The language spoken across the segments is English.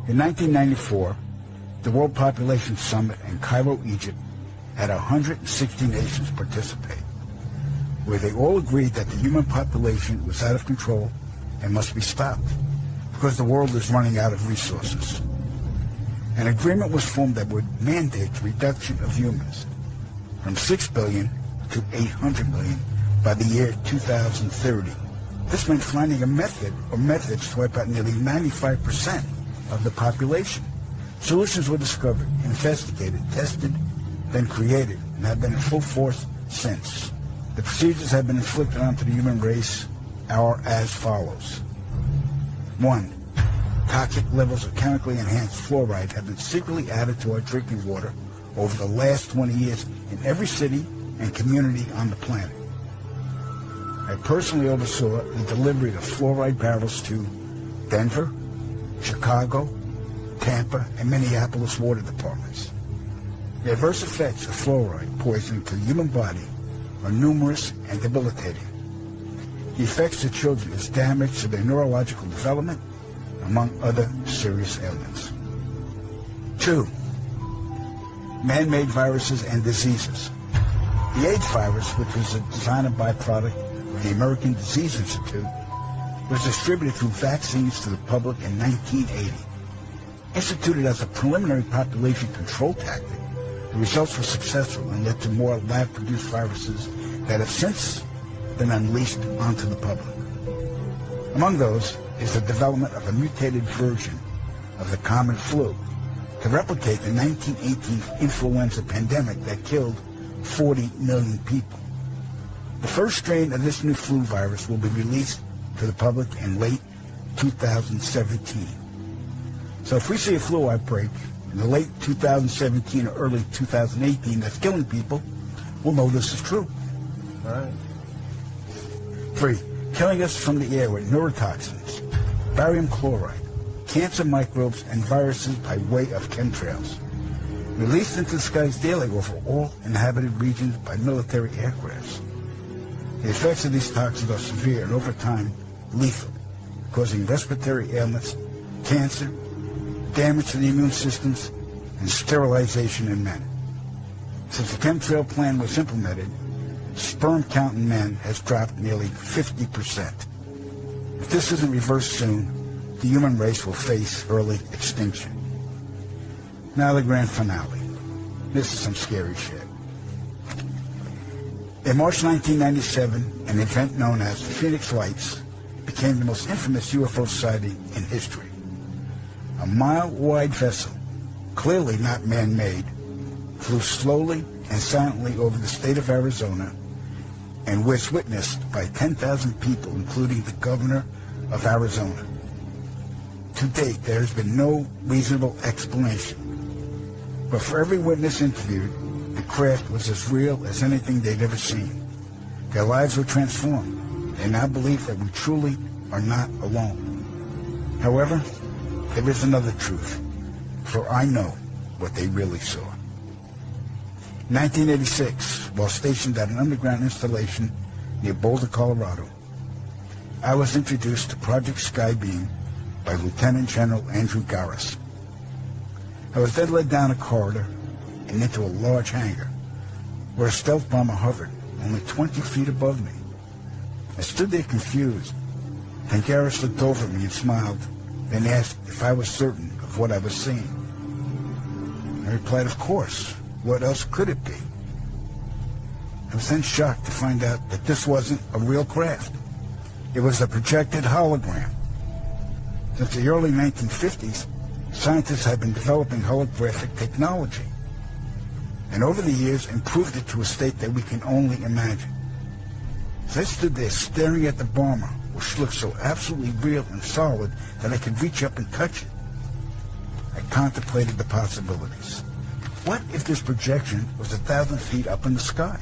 In 1994, the World Population Summit in Cairo, Egypt, had 160 nations participate, where they all agreed that the human population was out of control and must be stopped because the world is running out of resources. An agreement was formed that would mandate the reduction of humans from 6 billion to 800 million by the year 2030. This meant finding a method or methods to wipe out nearly 95% of the population. Solutions were discovered, investigated, tested, then created, and have been in full force since. The procedures have been inflicted onto the human race are as follows. 1. Toxic levels of chemically enhanced fluoride have been secretly added to our drinking water over the last 20 years in every city and community on the planet. I personally oversaw the delivery of fluoride barrels to Denver, Chicago, Tampa, and Minneapolis water departments. The adverse effects of fluoride poisoning to the human body are numerous and debilitating. The effects to children is damage to their neurological development, among other serious ailments. 2. Man-made viruses and diseases. The AIDS virus, which was a designer byproduct of the American Disease Institute, was distributed through vaccines to the public in 1980. Instituted as a preliminary population control tactic, the results were successful and led to more lab-produced viruses that have since been unleashed onto the public. Among those is the development of a mutated version of the common flu to replicate the 1918 influenza pandemic that killed 40 million people. The first strain of this new flu virus will be released to the public in late 2017. So if we see a flu outbreak in the late 2017 or early 2018 that's killing people, we'll know this is true. All right. 3. Killing us from the air with neurotoxins, barium chloride, cancer microbes, and viruses by way of chemtrails, released into the skies daily over all inhabited regions by military aircrafts. The effects of these toxins are severe and over time lethal, causing respiratory ailments, cancer, damage to the immune systems, and sterilization in men. Since the chemtrail plan was implemented, sperm count in men has dropped nearly 50%. If this isn't reversed soon, the human race will face early extinction. Now the grand finale. This is some scary shit. In March 1997, an event known as Phoenix Lights became the most infamous UFO sighting in history. A mile-wide vessel, clearly not man-made, flew slowly and silently over the state of Arizona and was witnessed by 10,000 people, including the governor of Arizona. To date, there has been no reasonable explanation. But for every witness interviewed, the craft was as real as anything they'd ever seen. Their lives were transformed. They now believe that we truly are not alone. However, there is another truth, for I know what they really saw. In 1986, while stationed at an underground installation near Boulder, Colorado, I was introduced to Project Skybeam by Lieutenant General Andrew Garris. I was then led down a corridor and into a large hangar where a stealth bomber hovered only 20 feet above me. I stood there confused, and Garris looked over at me and smiled, then asked if I was certain of what I was seeing. I replied, of course. What else could it be? I was then shocked to find out that this wasn't a real craft. It was a projected hologram. Since the early 1950s, scientists have been developing holographic technology, and over the years improved it to a state that we can only imagine. As I stood there staring at the bomber, which looked so absolutely real and solid that I could reach up and touch it, I contemplated the possibilities. What if this projection was 1,000 feet up in the sky?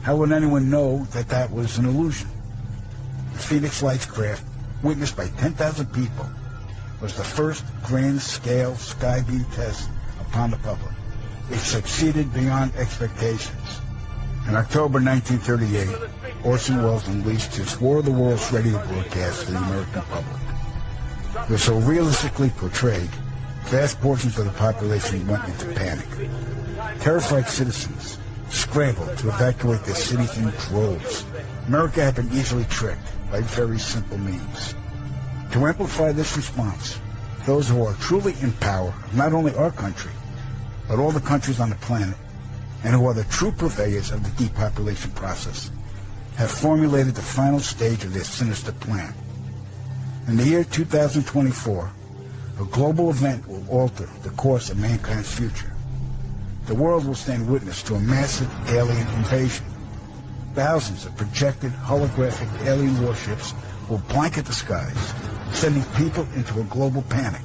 How would anyone know that that was an illusion? The Phoenix Lights craft, witnessed by 10,000 people, was the first grand-scale skybeam test upon the public. It succeeded beyond expectations. In October 1938, Orson Welles unleashed his War of the Worlds radio broadcast to the American public. It was so realistically portrayed vast portions of the population went into panic. Terrified citizens scrambled to evacuate their cities in droves. America had been easily tricked by very simple means. To amplify this response, those who are truly in power of not only our country, but all the countries on the planet, and who are the true purveyors of the depopulation process, have formulated the final stage of their sinister plan. In the year 2024, a global event will alter the course of mankind's future. The world will stand witness to a massive alien invasion. Thousands of projected holographic alien warships will blanket the skies, sending people into a global panic.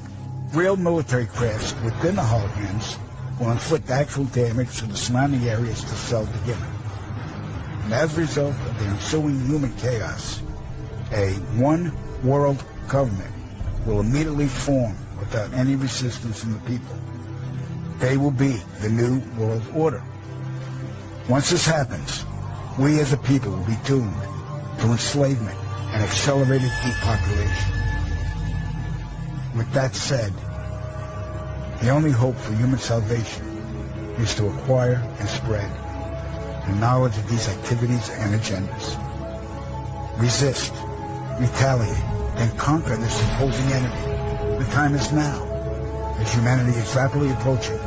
Real military crafts within the holograms will inflict actual damage to the surrounding areas to sell the gimmick. And as a result of the ensuing human chaos, a one-world government will immediately form without any resistance from the people. They will be the new world order. Once this happens, we as a people will be doomed to enslavement and accelerated depopulation. With that said, the only hope for human salvation is to acquire and spread the knowledge of these activities and agendas. Resist, retaliate, and conquer this opposing enemy. The time is now, as humanity is rapidly approaching